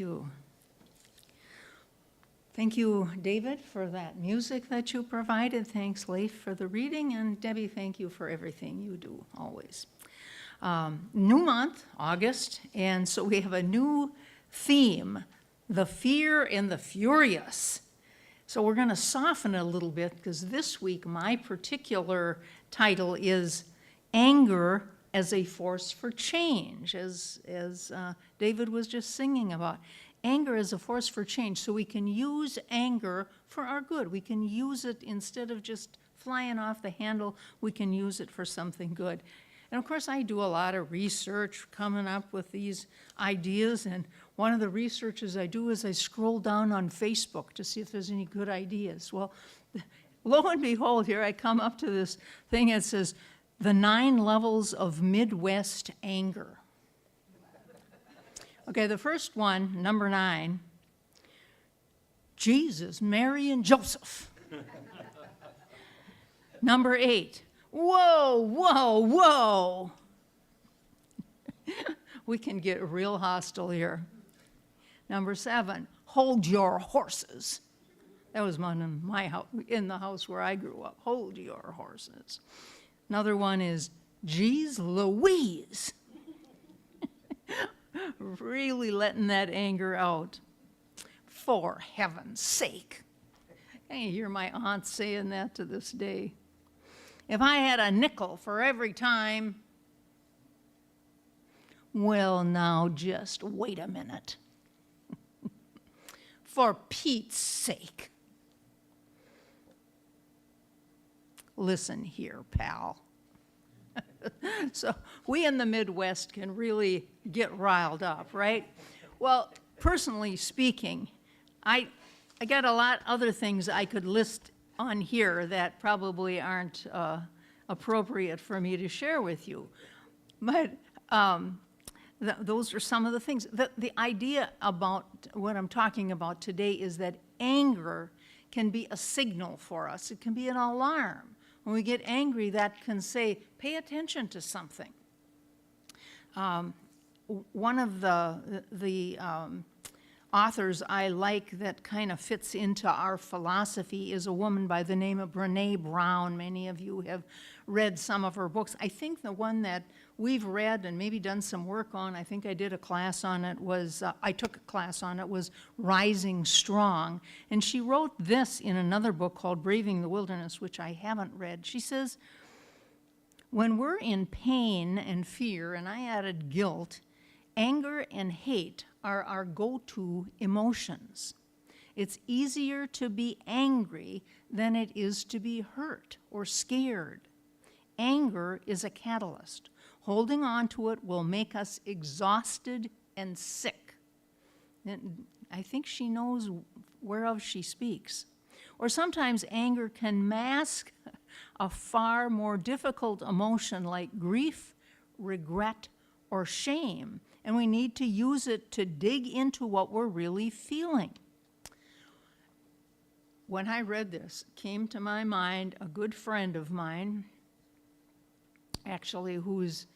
you. Thank you, David, for that music that you provided. Thanks, Leif, for the reading. And Debbie, thank you for everything you do, always. New month, August, and so we have a new theme, the fear and the furious. So we're going to soften it a little bit because this week my particular title is Anger as a Force for Change, as David was just singing about. Anger is a force for change, so we can use anger for our good. We can use it instead of just flying off the handle, we can use it for something good. And of course, I do a lot of research coming up with these ideas, and one of the researches I do is I scroll down on Facebook to see if there's any good ideas. Well, lo and behold, here I come up to this thing that says, the 9 levels of Midwest anger. Okay, the first one, number 9, Jesus, Mary, and Joseph. Number 8, whoa, whoa, whoa. We can get real hostile here. Number 7, hold your horses. That was one in my house, in the house where I grew up. Hold your horses. Another one is, geez Louise. Really letting that anger out. For heaven's sake. I hear my aunt saying that to this day. If I had a nickel for every time, well, now just wait a minute. For Pete's sake. Listen here, pal. So we in the Midwest can really get riled up, right? Well, personally speaking, I got a lot other things I could list on here that probably aren't appropriate for me to share with you. But those are some of the things. The idea about what I'm talking about today is that anger can be a signal for us. It can be an alarm. When we get angry, that can say, pay attention to something. One of the authors I like that kind of fits into our philosophy is a woman by the name of Brené Brown. Many of you have read some of her books. I think the one that we've read and maybe done some work on, I think I did a class on it, I took a class on it, was Rising Strong. And she wrote this in another book called Braving the Wilderness, which I haven't read. She says, when we're in pain and fear, and I added guilt, anger and hate are our go-to emotions. It's easier to be angry than it is to be hurt or scared. Anger is a catalyst. Holding on to it will make us exhausted and sick. And I think she knows whereof she speaks. Or sometimes anger can mask a far more difficult emotion like grief, regret, or shame, and we need to use it to dig into what we're really feeling. When I read this, came to my mind a good friend of mine, actually whose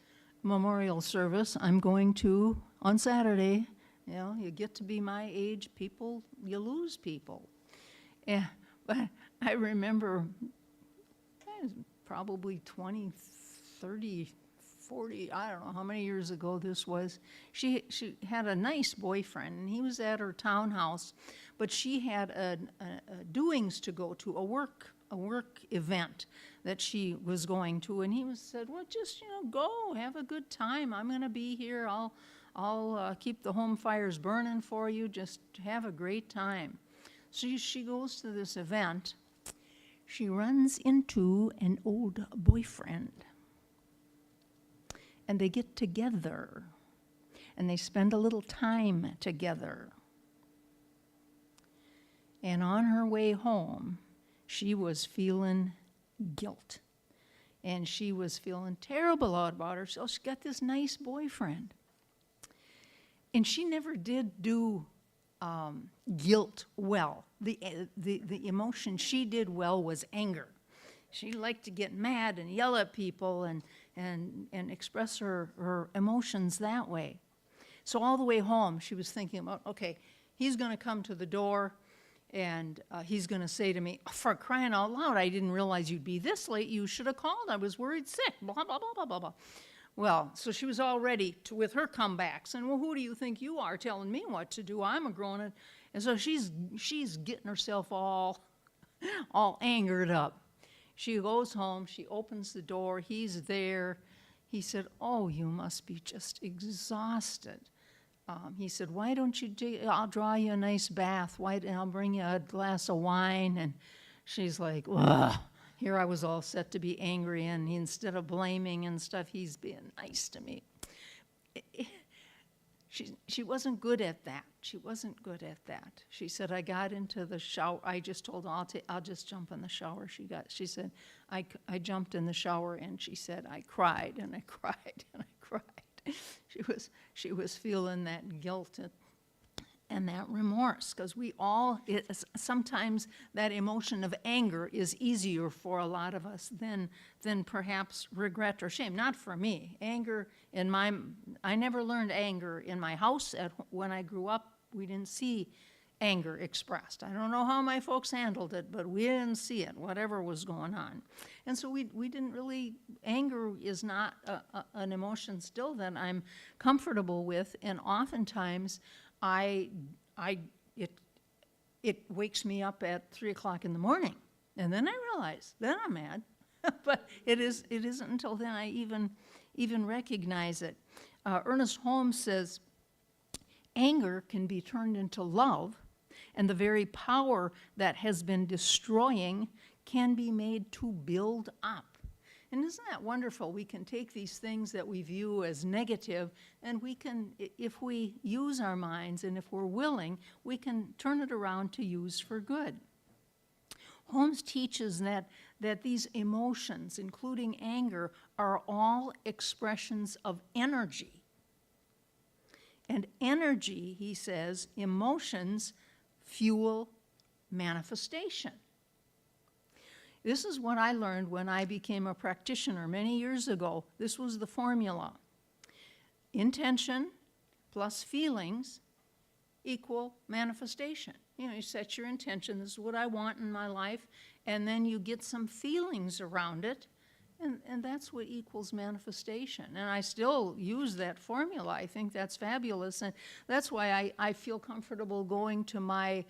memorial service I'm going to on Saturday. You know, you get to be my age, people, you lose people. But I remember probably 20, 30, 40, I don't know how many years ago this was. She had a nice boyfriend, and he was at her townhouse, but she had a doings to go to, a work event that she was going to, and he said, well, just, go, have a good time. I'm going to be here. I'll keep the home fires burning for you. Just have a great time. So she goes to this event. She runs into an old boyfriend. And they get together, and they spend a little time together. And on her way home, she was feeling guilt. And she was feeling terrible about herself. She got this nice boyfriend. And she never did do guilt well. The emotion she did well was anger. She liked to get mad and yell at people and express her emotions that way. So all the way home, she was thinking about, okay, he's going to come to the door, and he's going to say to me, for crying out loud, I didn't realize you'd be this late. You should have called. I was worried sick, blah, blah, blah, blah, blah, blah. Well, so she was all ready with her comebacks. And, well, who do you think you are telling me what to do? I'm a grown-up. And so she's getting herself all angered up. She goes home. She opens the door. He's there. He said, oh, you must be just exhausted. He said, why don't you I'll draw you a nice bath. I'll bring you a glass of wine. And she's like, ugh. Here I was all set to be angry, and instead of blaming and stuff, he's being nice to me. She wasn't good at that. She wasn't good at that. She said, I got into the shower. I just told her, I'll just jump in the shower. She said, I jumped in the shower, and she said, I cried, and I cried, and I cried. She was feeling that guilt and that remorse, because sometimes that emotion of anger is easier for a lot of us than perhaps regret or shame. Not for me. Anger I never learned anger in my house. When I grew up, we didn't see anger expressed. I don't know how my folks handled it, but we didn't see it, whatever was going on. And so we didn't really, anger is not an emotion still that I'm comfortable with, and oftentimes it wakes me up at 3 o'clock in the morning, and then I realize, then I'm mad. But it isn't until then I even recognize it. Ernest Holmes says, anger can be turned into love, and the very power that has been destroying can be made to build up. And isn't that wonderful? We can take these things that we view as negative, and we can, if we use our minds and if we're willing, we can turn it around to use for good. Holmes teaches that these emotions, including anger, are all expressions of energy. And energy, he says, emotions fuel manifestation. This is what I learned when I became a practitioner many years ago. This was the formula. Intention plus feelings equal manifestation. You set your intention, this is what I want in my life, and then you get some feelings around it, and that's what equals manifestation. And I still use that formula. I think that's fabulous, and that's why I feel comfortable going to my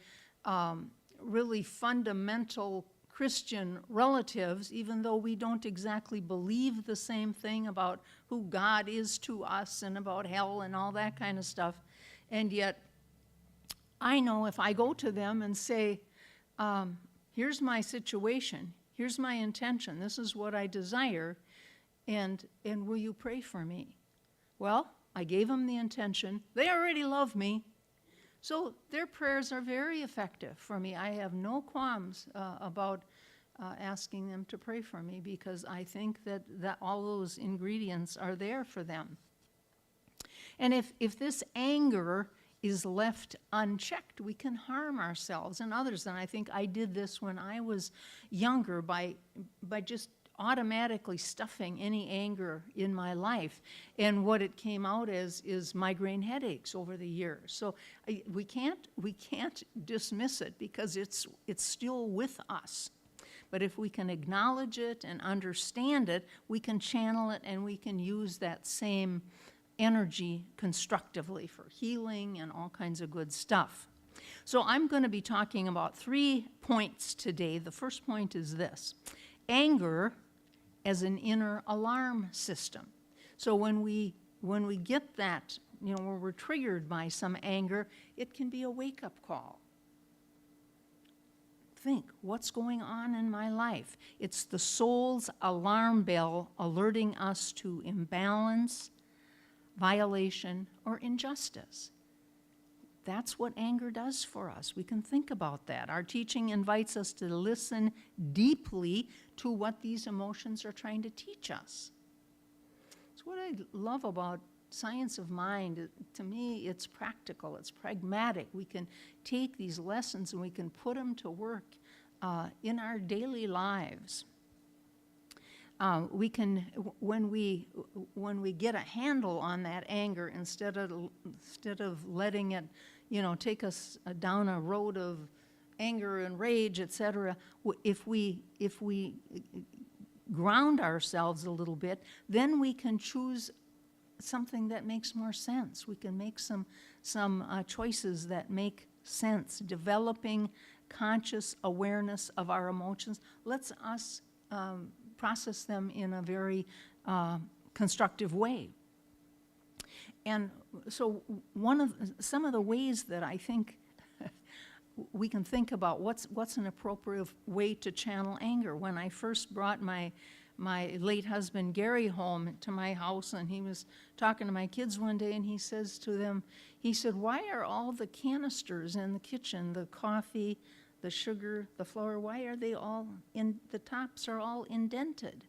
really fundamental Christian relatives, even though we don't exactly believe the same thing about who God is to us and about hell and all that kind of stuff. And yet, I know if I go to them and say, here's my situation, here's my intention, this is what I desire, and will you pray for me? Well, I gave them the intention. They already love me. So their prayers are very effective for me. I have no qualms about asking them to pray for me, because I think that all those ingredients are there for them. And if this anger is left unchecked, we can harm ourselves and others. And I think I did this when I was younger by just automatically stuffing any anger in my life. And what it came out as is migraine headaches over the years. So we can't dismiss it, because it's still with us. But if we can acknowledge it and understand it, we can channel it, and we can use that same energy constructively for healing and all kinds of good stuff. So I'm going to be talking about 3 points today. The first point is this: anger as an inner alarm system. So when we get that, when we're triggered by some anger, it can be a wake-up call. Think, what's going on in my life? It's the soul's alarm bell alerting us to imbalance, violation, or injustice. That's what anger does for us. We can think about that. Our teaching invites us to listen deeply to what these emotions are trying to teach us. It's what I love about science of mind. To me, it's practical, it's pragmatic. We can take these lessons and we can put them to work in our daily lives. we can, when we get a handle on that anger, instead of letting it, take us down a road of anger and rage, etc., if we ground ourselves a little bit, then we can choose something that makes more sense. We can make some choices that make sense. Developing conscious awareness of our emotions lets us process them in a very constructive way. And so some of the ways that I think we can think about what's an appropriate way to channel anger. When I first brought my late husband Gary home to my house, and he was talking to my kids one day, and he says to them, he said, "Why are all the canisters in the kitchen, the coffee, the sugar, the flour, why are they all the tops are all indented?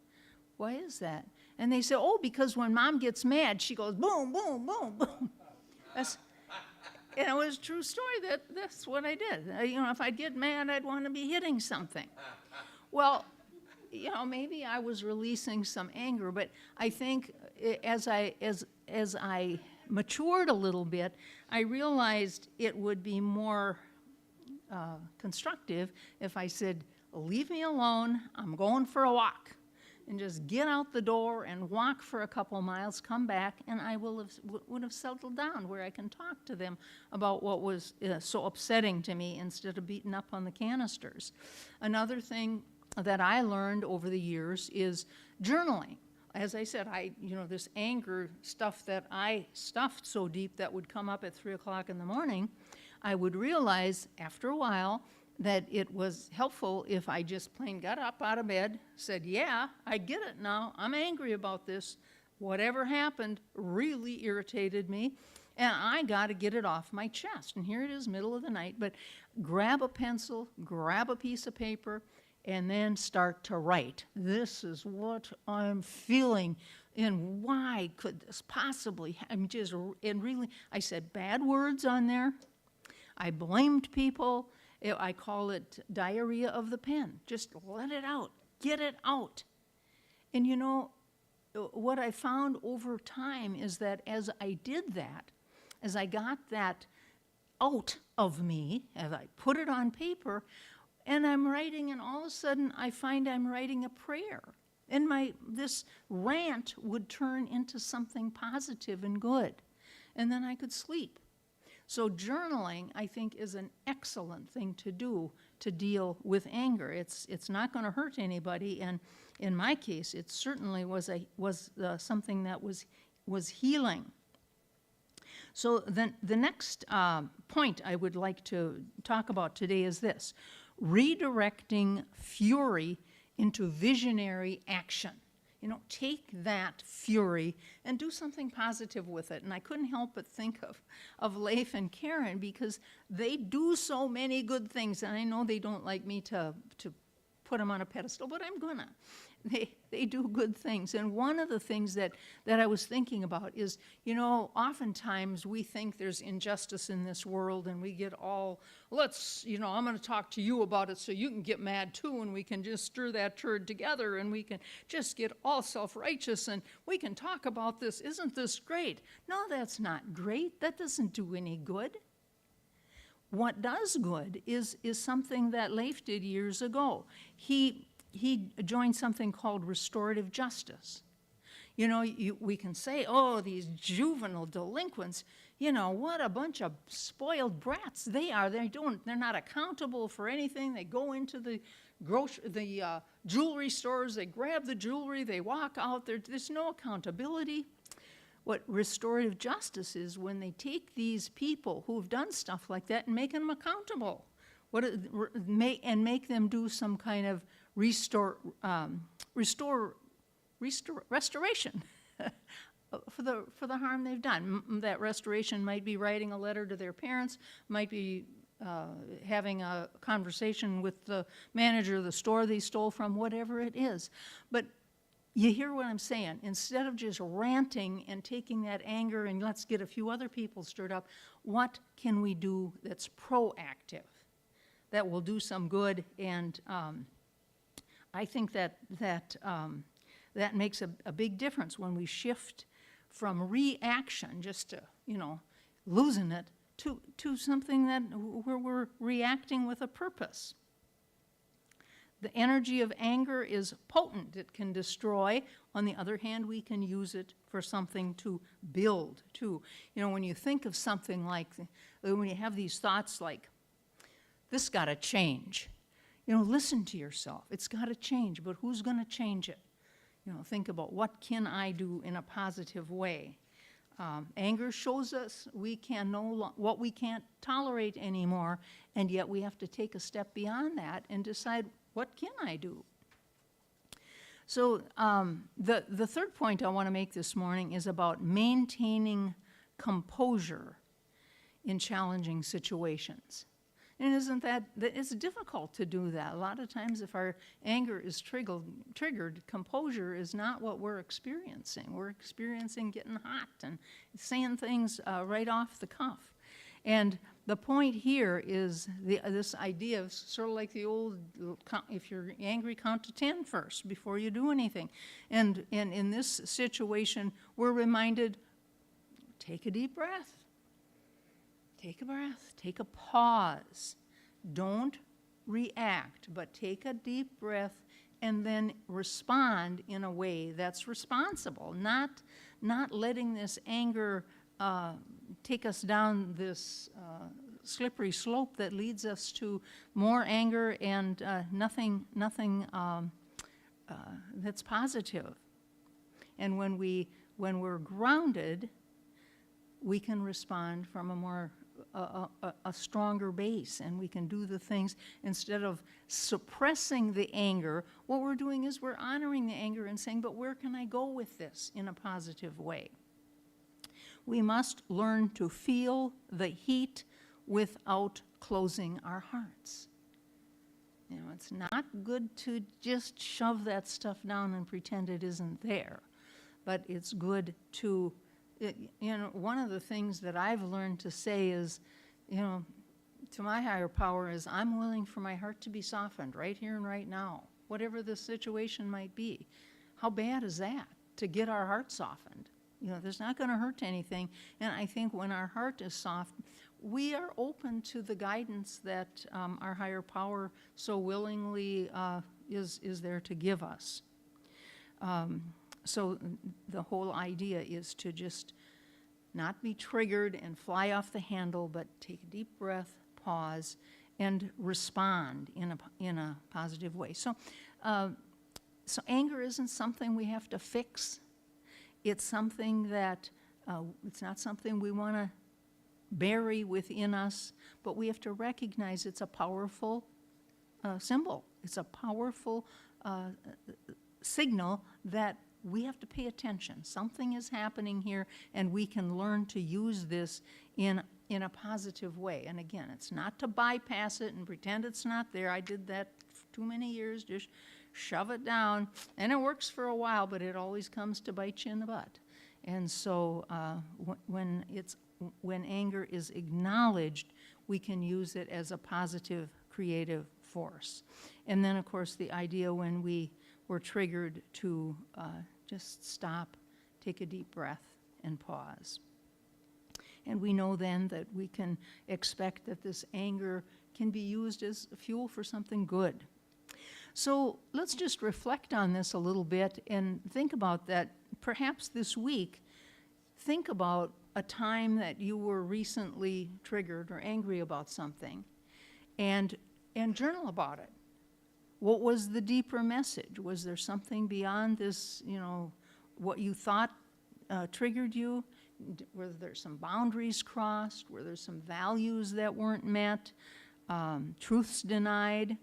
Why is that?" And they say, "Oh, because when Mom gets mad, she goes boom, boom, boom, boom." And it was a true story. That's what I did. If I'd get mad, I'd want to be hitting something. Well, maybe I was releasing some anger, but I think as I matured a little bit, I realized it would be more constructive if I said, "Leave me alone, I'm going for a walk," and just get out the door and walk for a couple miles, come back, and I would have settled down where I can talk to them about what was so upsetting to me instead of beating up on the canisters. Another thing that I learned over the years is journaling. As I said, this anger stuff that I stuffed so deep that would come up at 3 o'clock in the morning, I would realize after a while that it was helpful if I just plain got up out of bed, said, "Yeah, I get it now. I'm angry about this. Whatever happened really irritated me, and I got to get it off my chest." And here it is, middle of the night, but grab a pencil, grab a piece of paper, and then start to write. This is what I'm feeling, and why could this possibly, I said bad words on there. I blamed people. I call it diarrhea of the pen. Just let it out, get it out. And what I found over time is that as I did that, as I got that out of me, as I put it on paper, and I'm writing, and all of a sudden I find I'm writing a prayer. And this rant would turn into something positive and good. And then I could sleep. So journaling, I think, is an excellent thing to do to deal with anger. It's not going to hurt anybody, and in my case, it certainly was something that was healing. So then the next point I would like to talk about today is this: redirecting fury into visionary action. Take that fury and do something positive with it. And I couldn't help but think of Leif and Karen, because they do so many good things. And I know they don't like me to put them on a pedestal, but I'm gonna. They do good things. And one of the things that I was thinking about is, oftentimes we think there's injustice in this world, and we get all, I'm going to talk to you about it so you can get mad too, and we can just stir that turd together, and we can just get all self-righteous, and we can talk about this. Isn't this great? No, that's not great. That doesn't do any good. What does good is something that Leif did years ago. He joined something called restorative justice. We can say, "Oh, these juvenile delinquents, what a bunch of spoiled brats they are. They're not accountable for anything. They go into the jewelry stores, they grab the jewelry, they walk out. There's no accountability." What restorative justice is, when they take these people who've done stuff like that and make them accountable, and make them do some kind of restoration for the harm they've done. That restoration might be writing a letter to their parents, might be having a conversation with the manager of the store they stole from, whatever it is. But you hear what I'm saying? Instead of just ranting and taking that anger and let's get a few other people stirred up, what can we do that's proactive, that will do some good? And I think that that makes a big difference when we shift from reaction, just to, losing it, to something where we're reacting with a purpose. The energy of anger is potent. It can destroy. On the other hand, we can use it for something to build, too. When you think of something like, when you have these thoughts like, this got to change. Listen to yourself. It's got to change, but who's going to change it? Think about, what can I do in a positive way? Anger shows us what we can't tolerate anymore, and yet we have to take a step beyond that and decide, what can I do? So the third point I want to make this morning is about maintaining composure in challenging situations. And isn't that, it's difficult to do that. A lot of times if our anger is triggered, composure is not what we're experiencing. We're experiencing getting hot and saying things right off the cuff. And the point here is this idea of sort of like the old, if you're angry, count to 10 first before you do anything. And in this situation, we're reminded, take a deep breath. Take a breath, take a pause. Don't react, but take a deep breath and then respond in a way that's responsible, not letting this anger take us down this slippery slope that leads us to more anger and nothing that's positive. And when we're grounded, we can respond from a more a stronger base, and we can do the things instead of suppressing the anger. What we're doing is we're honoring the anger and saying, but where can I go with this in a positive way? We must learn to feel the heat without closing our hearts. It's not good to just shove that stuff down and pretend it isn't there, but it's good to one of the things that I've learned to say is, to my higher power is, I'm willing for my heart to be softened right here and right now, whatever the situation might be. How bad is that, to get our heart softened? There's not going to hurt anything. And I think when our heart is soft, we are open to the guidance that our higher power so willingly is there to give us. So the whole idea is to just not be triggered and fly off the handle, but take a deep breath, pause, and respond in a positive way. So anger isn't something we have to fix. It's something that, it's not something we want to bury within us, but we have to recognize it's a powerful symbol. It's a powerful signal that we have to pay attention. Something is happening here, and we can learn to use this in a positive way. And again, it's not to bypass it and pretend it's not there. I did that for too many years, just shove it down, and it works for a while, but it always comes to bite you in the butt. And so when anger is acknowledged, we can use it as a positive, creative force. And then, of course, the idea when we're triggered to just stop, take a deep breath, and pause. And we know then that we can expect that this anger can be used as fuel for something good. So let's just reflect on this a little bit and think about that. Perhaps this week, think about a time that you were recently triggered or angry about something, and journal about it. What was the deeper message? Was there something beyond this, what you thought triggered you? Were there some boundaries crossed? Were there some values that weren't met? Truths denied?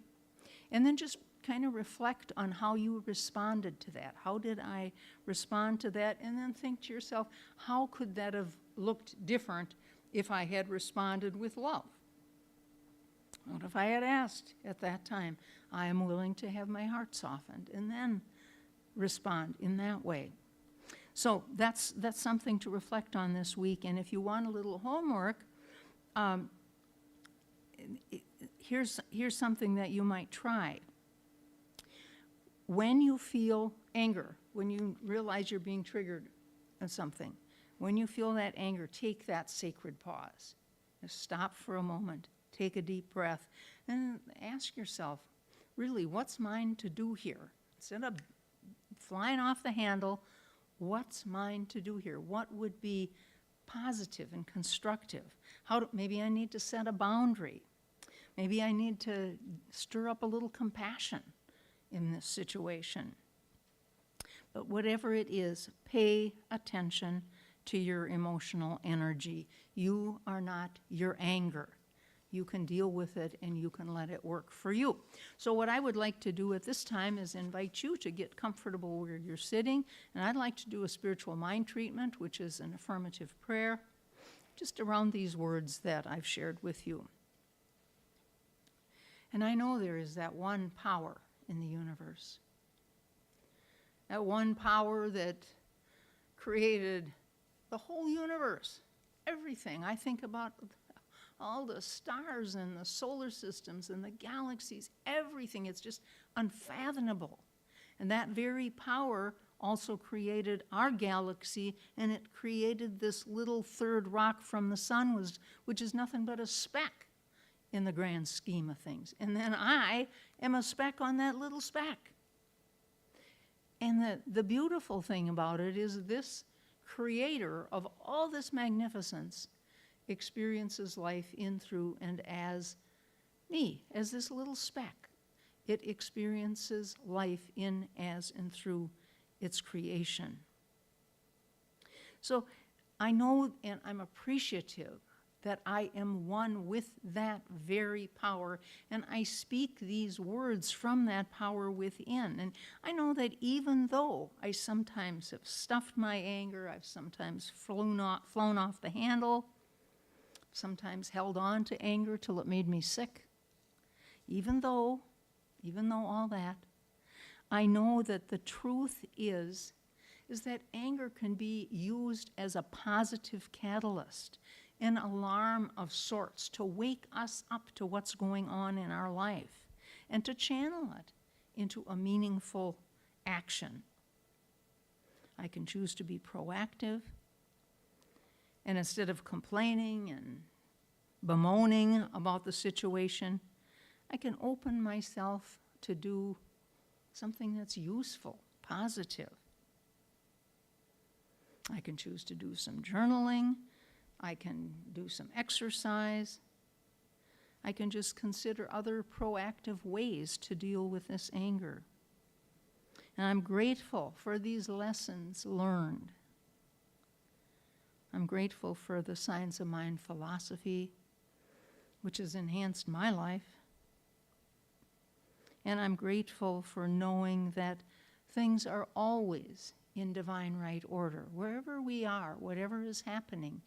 And then just kind of reflect on how you responded to that. How did I respond to that? And then think to yourself, how could that have looked different if I had responded with love? What if I had asked at that time, I am willing to have my heart softened, and then respond in that way? So that's something to reflect on this week. And if you want a little homework, here's something that you might try. When you feel anger, when you realize you're being triggered on something, when you feel that anger, take that sacred pause. Just stop for a moment, take a deep breath, and ask yourself, really, what's mine to do here? Instead of flying off the handle, what's mine to do here? What would be positive and constructive? Maybe I need to set a boundary. Maybe I need to stir up a little compassion in this situation. But whatever it is, pay attention to your emotional energy. You are not your anger. You can deal with it and you can let it work for you. So what I would like to do at this time is invite you to get comfortable where you're sitting, and I'd like to do a spiritual mind treatment, which is an affirmative prayer, just around these words that I've shared with you. And I know there is that one power in the universe, that one power that created the whole universe, everything. I think about all the stars and the solar systems and the galaxies, everything. It's just unfathomable. And that very power also created our galaxy, and it created this little third rock from the sun, which is nothing but a speck in the grand scheme of things. And then I am a speck on that little speck. And the beautiful thing about it is this creator of all this magnificence experiences life in, through, and as me, as this little speck. It experiences life in, as, and through its creation. So I know and I'm appreciative that I am one with that very power, and I speak these words from that power within. And I know that even though I sometimes have stuffed my anger, I've sometimes flown off the handle, sometimes held on to anger till it made me sick, even though all that, I know that the truth is that anger can be used as a positive catalyst, an alarm of sorts to wake us up to what's going on in our life and to channel it into a meaningful action. I can choose to be proactive, and instead of complaining and bemoaning about the situation, I can open myself to do something that's useful, positive. I can choose to do some journaling. I can do some exercise. I can just consider other proactive ways to deal with this anger. And I'm grateful for these lessons learned. I'm grateful for the Science of Mind philosophy, which has enhanced my life. And I'm grateful for knowing that things are always in divine right order. Wherever we are, whatever is happening,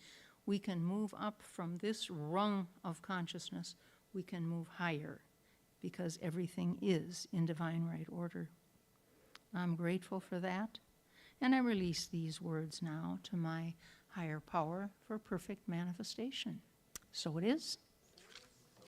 we can move up from this rung of consciousness. We can move higher because everything is in divine right order. I'm grateful for that, and I release these words now to my higher power for perfect manifestation. So it is.